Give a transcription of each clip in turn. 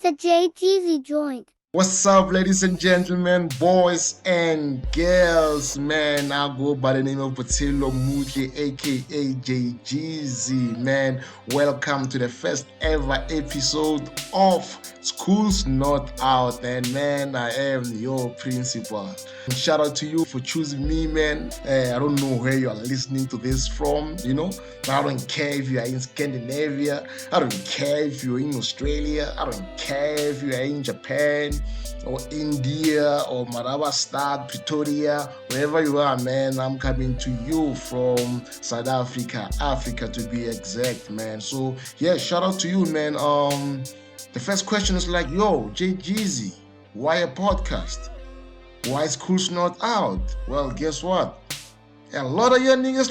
a JTZ joint. What's up, ladies and gentlemen, boys and girls? Man, I go by the name of Patilo Muji, aka JGZ. Man, welcome to the first ever episode of School's Not Out. And man, I am your principal. Shout out to you for choosing me, man. I don't know where you are listening to this from, I don't care if you are in Scandinavia. I don't care if you're in Australia. I don't care if you are in Japan or India or Madagascar, Pretoria, wherever you are, man. I'm coming to you from South Africa, Africa to be exact, man. So yeah, shout out to you, man. The first question is like, yo, JGZ, why a podcast? Why School's Not Out? Well, guess what? A lot of y'all niggas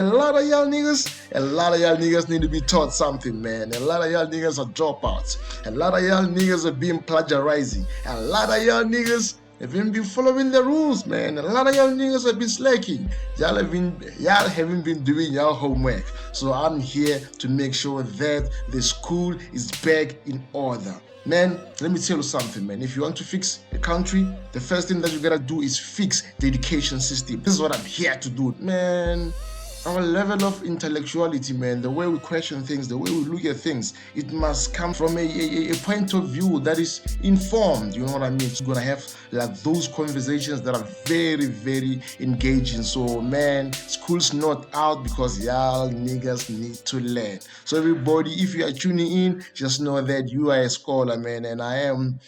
need to be taught something, man. A lot of y'all niggas are dropouts. A lot of y'all niggas are being plagiarizing. A lot of y'all niggas haven't been following the rules, man. A lot of y'all niggas have been slacking. Y'all haven't been doing y'all homework. So I'm here to make sure that the school is back in order. Man, let me tell you something, man. If you want to fix the country, the first thing that you gotta do is fix the education system. This is what I'm here to do, man. Our level of intellectuality, man, the way we question things, the way we look at things, it must come from a point of view that is informed, you know what I mean? So we're gonna have like those conversations that are very, very engaging. So man, school's not out because y'all niggas need to learn. So everybody, if you are tuning in, just know that you are a scholar, man, and I am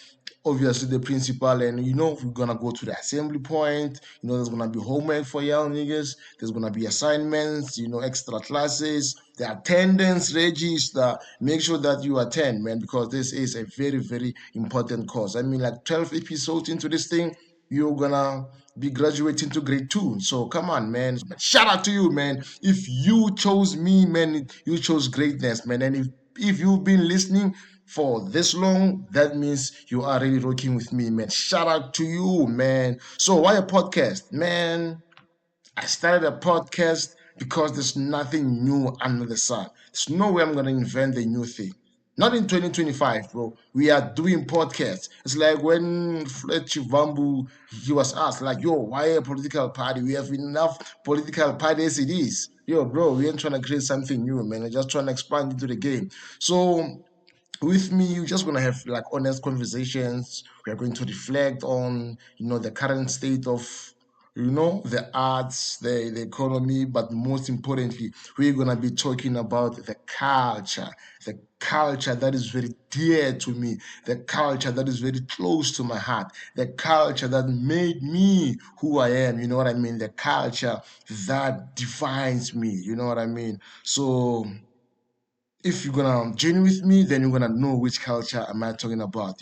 obviously the principal. And we're gonna go to the assembly point. There's gonna be homework for y'all niggas, there's gonna be assignments, extra classes, the attendance register. Make sure that you attend, man, because this is a very, very important course. I mean, like 12 episodes into this thing, you're gonna be graduating to grade 2. So come on, man. Shout out to you, man. If you chose me, man, you chose greatness, man. And if you've been listening for this long, that means you are really rocking with me, man. Shout out to you, man. So why a podcast? Man, I started a podcast because there's nothing new under the sun. There's no way I'm gonna invent a new thing. Not in 2025, bro. We are doing podcasts. It's like when Fletcher Vambu, he was asked, like, yo, why a political party? We have enough political parties it is. Yo, bro, we ain't trying to create something new, man. We're just trying to expand into the game. So with me, you're just gonna have like honest conversations. We are going to reflect on the current state of the arts, the economy, but most importantly, we're gonna be talking about the culture that is very dear to me, the culture that is very close to my heart, the culture that made me who I am. You know what I mean? The culture that defines me. You know what I mean? So if you're gonna join with me, then you're gonna know which culture am I talking about.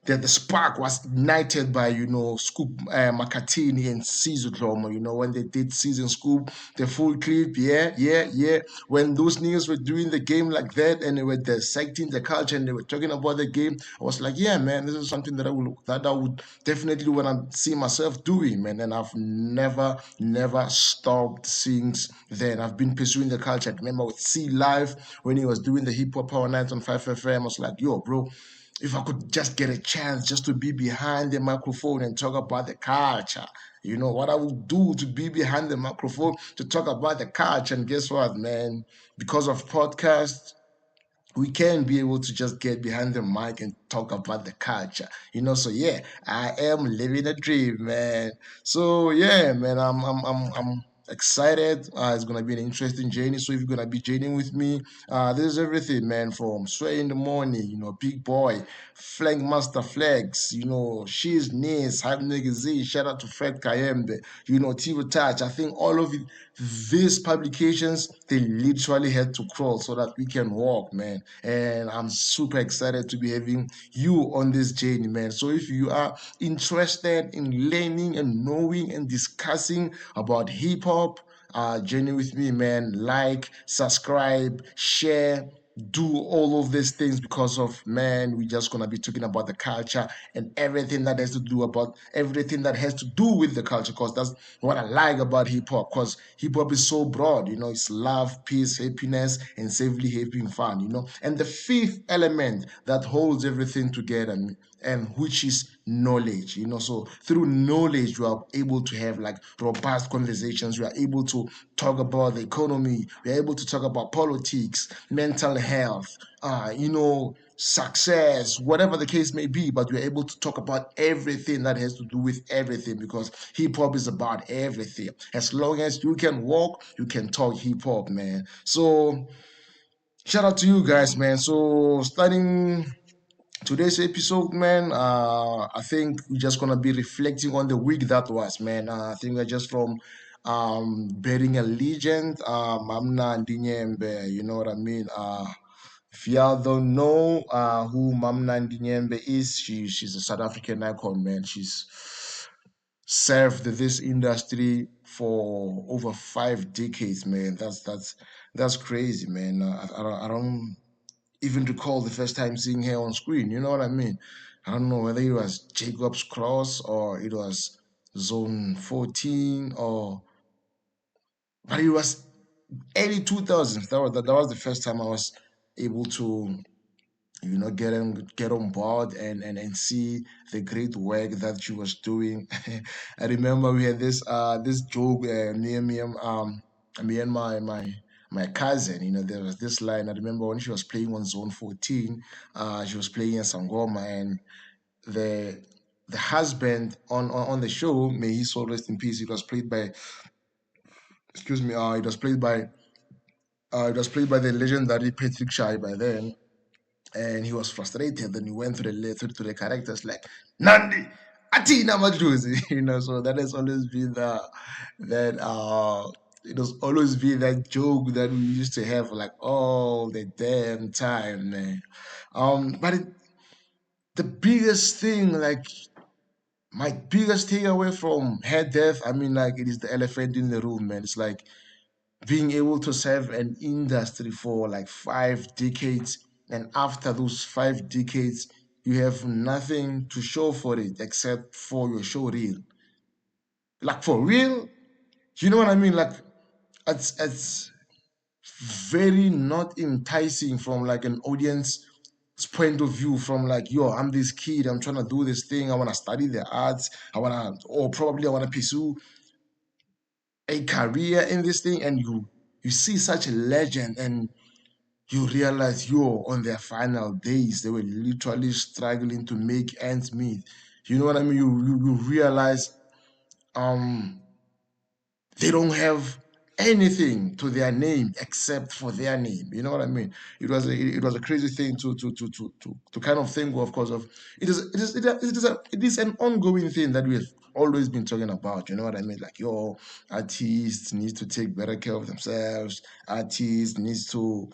That the spark was ignited by Scoop Makatini and Season Drama. When they did Season Scoop, the full clip, yeah. When those niggas were doing the game like that and they were dissecting the culture and they were talking about the game, I was like, yeah, man, this is something that I would definitely want to see myself doing, man. And I've never stopped since then. I've been pursuing the culture. I remember with C Live when he was doing the hip hop power nights on 5FM. I was like, yo, bro, if I could just get a chance just to be behind the microphone and talk about the culture, what I would do to be behind the microphone to talk about the culture. And guess what, man? Because of podcasts, we can be able to just get behind the mic and talk about the culture. So yeah, I am living a dream, man. So yeah, man, I'm excited. It's gonna be an interesting journey. So if you're gonna be journeying with me, this is everything, man. From Sway in the Morning, Big Boy, Flank Master Flex, She's Niece, Hype Nigga Z, shout out to Fred Kayembe, Tivo Touch. I think all of it, these publications, they literally had to crawl so that we can walk, man. And I'm super excited to be having you on this journey, man. So if you are interested in learning and knowing and discussing about hip hop, journey with me, man. Like, subscribe, share, do all of these things because of, man, we're just gonna be talking about the culture and everything that has to do about everything that has to do with the culture, because that's what I like about hip-hop, because hip-hop is so broad, it's love, peace, happiness, and safely having fun, and the fifth element that holds everything together, and which is knowledge. So through knowledge you are able to have like robust conversations, you are able to talk about the economy, we are able to talk about politics, mental health, success, whatever the case may be, but we're able to talk about everything that has to do with everything, because hip hop is about everything. As long as you can walk, you can talk hip hop, man. So shout out to you guys, man. So starting today's episode, man, I think we're just gonna be reflecting on the week that was, man. I think we're just from burying a legend, Nandi Nyembe, you know what I mean? If y'all don't know who Nandi Nyembe is, she's a South African icon, man. She's served this industry for over 5 decades, man. That's crazy, man. I don't even recall the first time seeing her on screen. You know what I mean? I don't know whether it was Jacob's Cross or it was Zone 14, but it was early 2000s. That was the first time I was able to get on board and see the great work that she was doing. I remember we had this joke me and my cousin. There was this line. I remember when she was playing on Zone 14. She was playing in Sangoma, and the the husband on the show, may his soul rest in peace. It was played by, excuse me. It was played by the legendary Patrick Shy by then, and he was frustrated. Then he went through the characters like Nandi, Atina Madruzi, So that has always been that it was always been that joke that we used to have like all the damn time, man. But the biggest thing, like my biggest takeaway from her death, I mean, like it is the elephant in the room, man. It's like being able to serve an industry for like 5 decades, and after those 5 decades you have nothing to show for it except for your show reel, like for real. You know what I mean? Like it's very not enticing from like an audience point of view, from like, yo, I'm this kid, I'm trying to do this thing, I want to study the arts, or probably I want to pursue a career in this thing, and you see such a legend, and you realize, on their final days, they were literally struggling to make ends meet. You know what I mean? You realize they don't have anything to their name except for their name. You know what I mean? It was a crazy thing to kind of think of, because of it is an ongoing thing that we have always been talking about. You know what I mean? Like, artists need to take better care of themselves. Artists needs to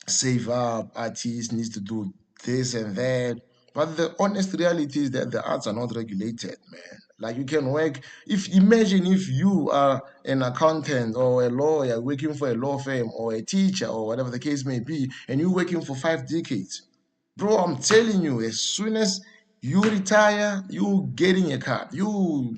save up, artists needs to do this and that. But the honest reality is that the arts are not regulated, man. Like, you can work, if imagine if you are an accountant or a lawyer working for a law firm, or a teacher, or whatever the case may be, and you're working for 5 decades. Bro, I'm telling you, as soon as you retire, you getting a car, you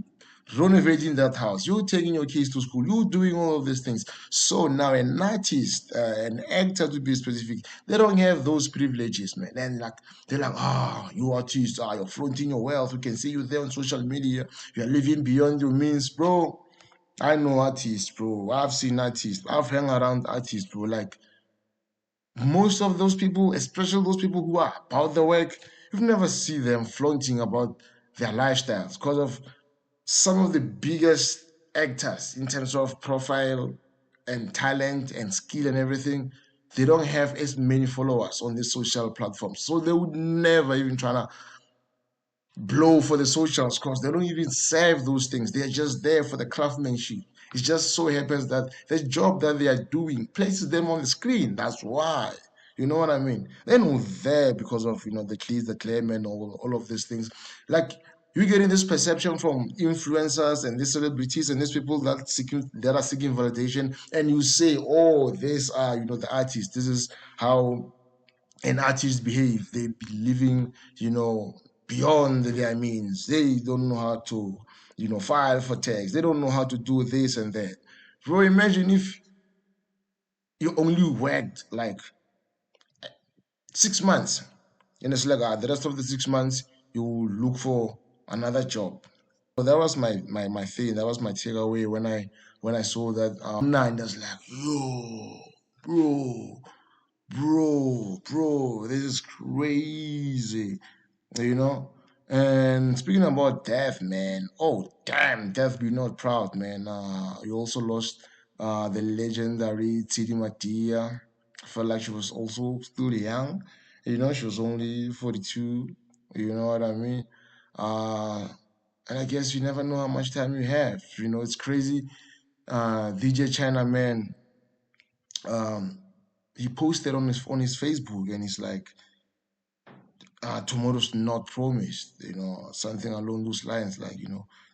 renovating that house, you taking your kids to school, you doing all of these things. So now an artist, an actor to be specific, they don't have those privileges, man. And like, they're like, you artists, you're flaunting your wealth. We can see you there on social media. You're living beyond your means, bro. I know artists, bro. I've seen artists. I've hung around artists, bro. Like, most of those people, especially those people who are about the work, you've never see them flaunting about their lifestyles, because of some of the biggest actors in terms of profile and talent and skill and everything. They don't have as many followers on the social platforms, so they would never even try to blow for the socials, because they don't even serve those things. They're just there for the craftsmanship. It just so happens that the job that they are doing places them on the screen. That's why. You know what I mean? They're not there because of the cleats, the claim, and all of these things. Like, You're getting this perception from influencers and these celebrities and these people that are seeking validation, and you say, "Oh, these are the artists. This is how an artist behave. They be living beyond their means. They don't know how to file for tax. They don't know how to do this and that." Bro, imagine if you only worked like 6 months, and it's like the rest of the 6 months you look for another job. So that was my thing. That was my takeaway when I saw that. Nine, that's like, yo, bro, bro, this is crazy, you know. And speaking about death, man, oh damn, death be not proud, man. You also lost the legendary Tshidi Madia. I felt like she was also still young. She was only 42. You know what I mean? Uh, and I guess you never know how much time you have. It's crazy. DJ China Man, um, he posted on his Facebook, and he's like, tomorrow's not promised. Something along those lines, like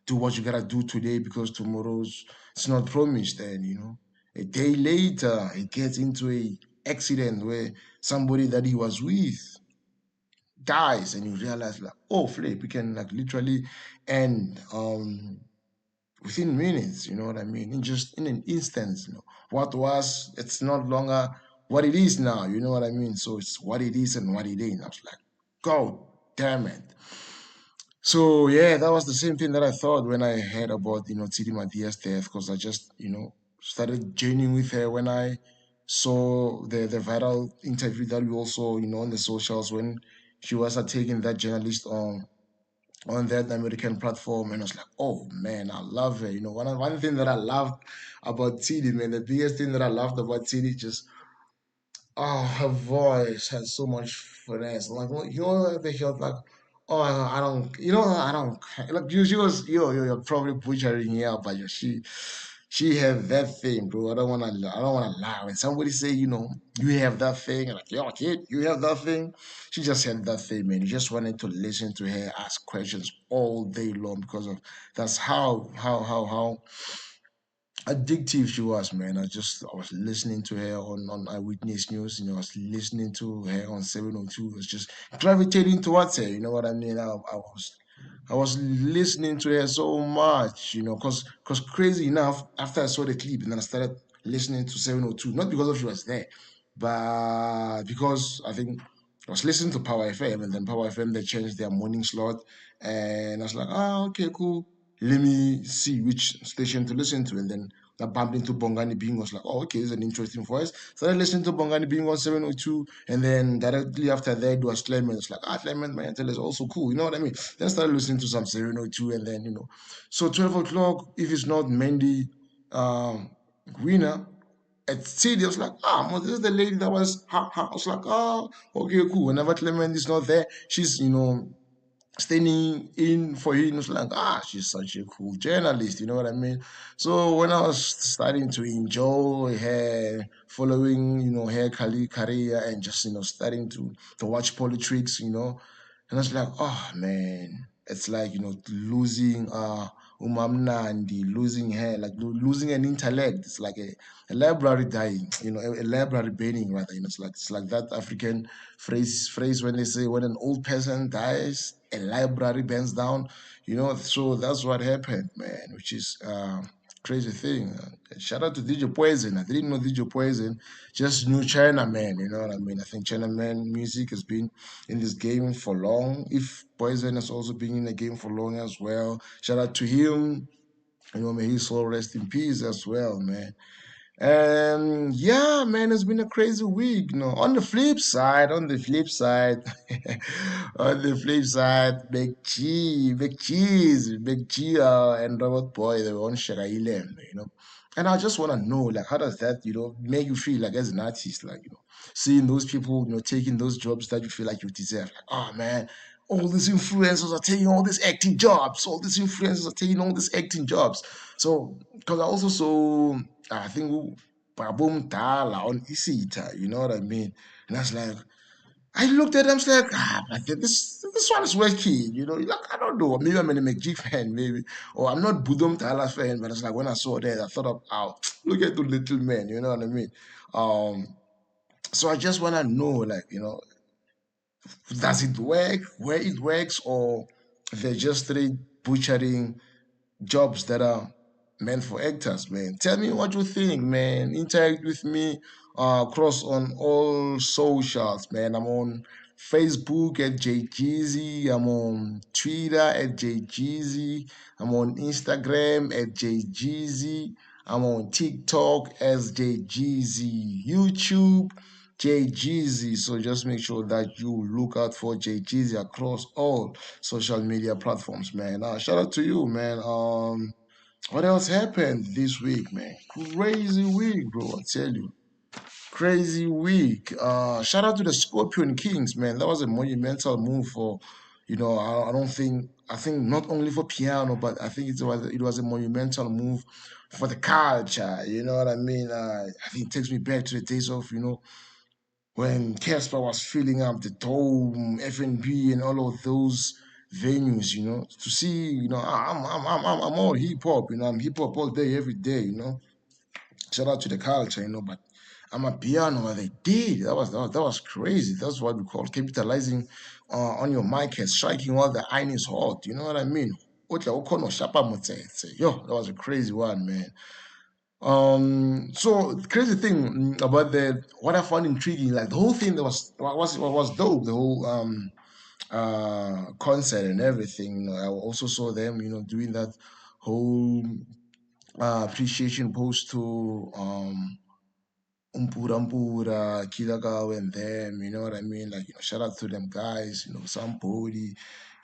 do what you gotta do today because tomorrow's it's not promised. And a day later, he gets into a accident where somebody that he was with dies, and you realize like, oh flip, we can like literally end within minutes, you know what I mean? In an instant, what was, it's not longer what it is now, you know what I mean? So it's what it is and what it ain't. I was like, God damn it. So yeah, that was the same thing that I thought when I heard about, Tshidi Madia's death, because I just, started journeying with her when I saw the viral interview that we also, on the socials when she was taking that journalist on that American platform, and I was like, oh man, I love her. One thing that I loved about Tidi, man, the biggest thing that I loved about Tidi, just her voice has so much finesse. Like, the shot, like, oh, I don't, I don't, like, she was, you're probably butchering here, but yeah, she had that thing, bro. I don't wanna lie. When somebody say, you have that thing, like, yo, kid, you have that thing. She just had that thing, man. You just wanted to listen to her ask questions all day long because of that's how addictive she was, man. I was listening to her on Eyewitness News. I was listening to her on 702. I was just gravitating towards her. You know what I mean? I was listening to her so much, because crazy enough, after I saw the clip and then I started listening to 702, not because of she was there, but because I think I was listening to Power FM, and then Power FM they changed their morning slot, and I was like, okay, cool. Let me see which station to listen to, and then I bumped into Bongani Bing. Was like, oh, okay, this is an interesting voice. Started listening to Bongani Bing on 702, and then directly after that was Clement. It's like, Clement Mayantel is also cool. You know what I mean? Then started listening to some 702, and then so 12 o'clock. If it's not Mandy, winner at City, I was like, this is the lady that was. I was like, okay, cool. Whenever Clement is not there, she's standing in for him. It was like, she's such a cool journalist, you know what I mean? So when I was starting to enjoy her, following, her career, and just, starting to watch politics, and I was like, oh man, it's like, losing Umam Nandi, losing her, like losing an intellect. It's like a library dying, a library burning rather. It's like that African phrase when they say when an old person dies, a library burns down. So that's what happened, man, which is crazy thing. Shout out to DJ Poison. I didn't know DJ Poison, just knew China Man. You know what I mean? I think China Man music has been in this game for long. If Poison has also been in the game for long as well, shout out to him. May his soul rest in peace as well, man. And yeah, man, it's been a crazy week. On the flip side, on the flip side, Big G, and Robert Boy, they were on Shagaile. And I just want to know, like, how does that, make you feel, like, as an artist, like, seeing those people, taking those jobs that you feel like you deserve. Like, oh man, all these influencers are taking all these acting jobs. All these influencers are taking all these acting jobs. So, because I also saw, I think, Babum Tala on Isita, you know what I mean? And I was like, I looked at them, I was like, but this one is working, Like, I don't know, maybe I'm an McG fan, maybe, or I'm not Budum Tyler fan, but it's like when I saw that, I thought of, oh, look at the little man, you know what I mean? Um, so I just want to know, like, does it work, where it works, or they're just straight butchering jobs that are meant for actors, man. Tell me what you think, man. Interact with me across on all socials, man. I'm on Facebook at JGeezy. I'm on Twitter at JGeezy. I'm on Instagram at JGeezy. I'm on TikTok as JGeezy. YouTube JGeezy. So just make sure that you look out for JGeezy across all social media platforms, man. Shout out to you, man. What else happened this week, man? Crazy week, bro. I tell you, crazy week. Shout out to the Scorpion Kings, man. That was a monumental move for, I don't think. I think not only for piano, but I think it was a monumental move for the culture. You know what I mean? I think it takes me back to the days of when Casper was filling up the Dome, F&B, and all of those venues, to see, I'm all hip hop, I'm hip hop all day, every day, Shout out to the culture, but I'm a piano. What they did, that was crazy. That's what we call capitalizing on your market, striking while the iron is hot. You know what I mean? Otla ukhona ushapa motsetse. Yo, that was a crazy one, man. So the crazy thing about what I found intriguing, like the whole thing that was dope, the whole concert and everything. I also saw them, doing that whole appreciation post to Umpura Mpura, Kilagawa and them, you know what I mean? Like, shout out to them guys, somebody,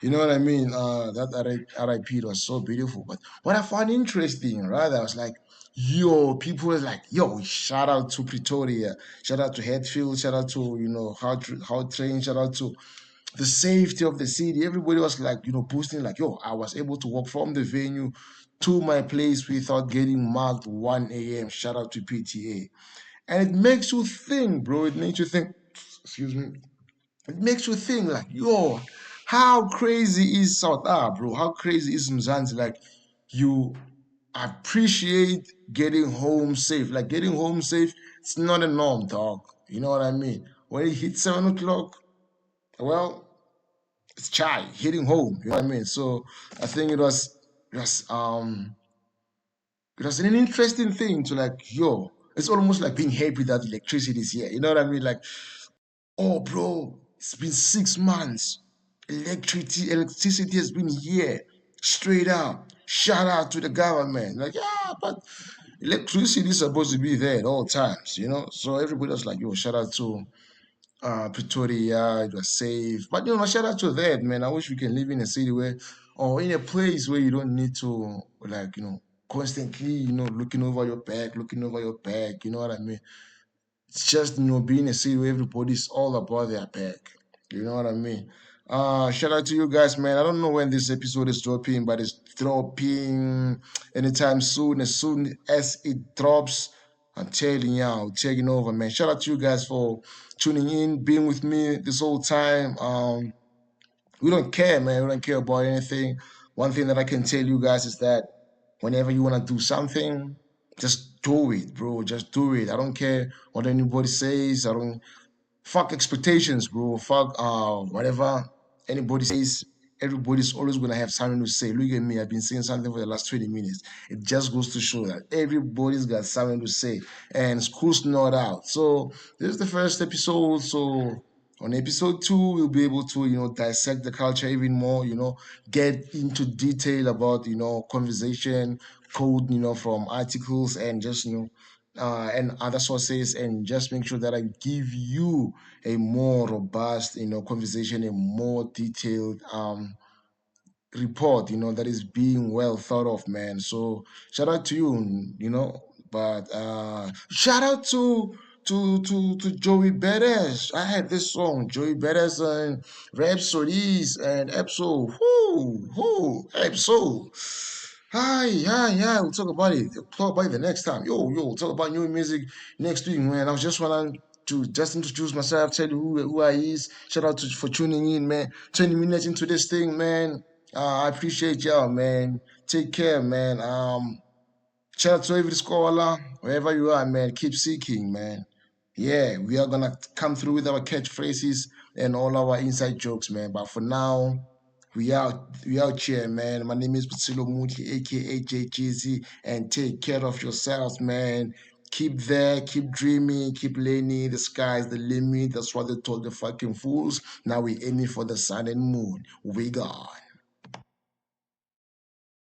you know what I mean? That RIP was so beautiful. But what I found interesting, right? I was like, yo, people was like, yo, shout out to Pretoria, shout out to Hatfield, shout out to, how train, shout out to the safety of the city. Everybody was like, boosting, like, yo, I was able to walk from the venue to my place without getting marked 1 a.m. Shout out to PTA. And it makes you think, bro. It makes you think, excuse me. It makes you think, like, yo, how crazy is South Africa, bro? How crazy is Mzanzi? Like, you appreciate getting home safe. Like, getting home safe, it's not a norm, dog. You know what I mean? When it hits 7 o'clock, well, it's chai, hitting home. You know what I mean? So I think it was an interesting thing to, like, yo, it's almost like being happy that electricity is here. You know what I mean? Like, oh, bro, it's been 6 months. Electricity has been here. Straight up. Shout out to the government. Like, yeah, but electricity is supposed to be there at all times, So everybody was like, yo, shout out to Pretoria, it was safe. But shout out to that, man. I wish we can live in a city or in a place where you don't need to, like, constantly, looking over your back. You know what I mean? It's just, being a city where everybody's all about their back. You know what I mean? Shout out to you guys, man. I don't know when this episode is dropping, but it's dropping anytime soon. As soon as it drops, I'm telling you, I'm taking over, man. Shout out to you guys for tuning in, being with me this whole time. We don't care, man. We don't care about anything. One thing that I can tell you guys is that whenever you want to do something, just do it, bro. Just do it. I don't care what anybody says. I don't fuck expectations, bro. Fuck whatever anybody says. Everybody's always gonna have something to say. Look at me, I've been saying something for the last 20 minutes. It just goes to show that everybody's got something to say, and school's not out. So this is the first episode. So on episode 2, we'll be able to, dissect the culture even more, get into detail about, conversation, code, from articles and just, and other sources, and just make sure that I give you a more robust, conversation, a more detailed report, that is being well thought of, man. So shout out to you, but shout out to Joey Beres. I had this song, Joey Beres and Rhapsodies and Epso. Whoo, Epso. Hi, hi, hi. We'll talk about it. We'll talk about it the next time. Yo, we'll talk about new music next week, man. I was just wanna to just introduce myself, tell you who I is. Shout out for tuning in, man. 20 minutes into this thing, man. I appreciate y'all, man. Take care, man. Shout out to every scholar, wherever you are, man. Keep seeking, man. Yeah, we are gonna come through with our catchphrases and all our inside jokes, man. But for now, we out here, man. My name is Patsilo Muti, aka JGZ, and take care of yourselves, man. Keep there, keep dreaming, keep learning. The sky's the limit. That's what they told the fucking fools. Now we aiming for the sun and moon. We gone.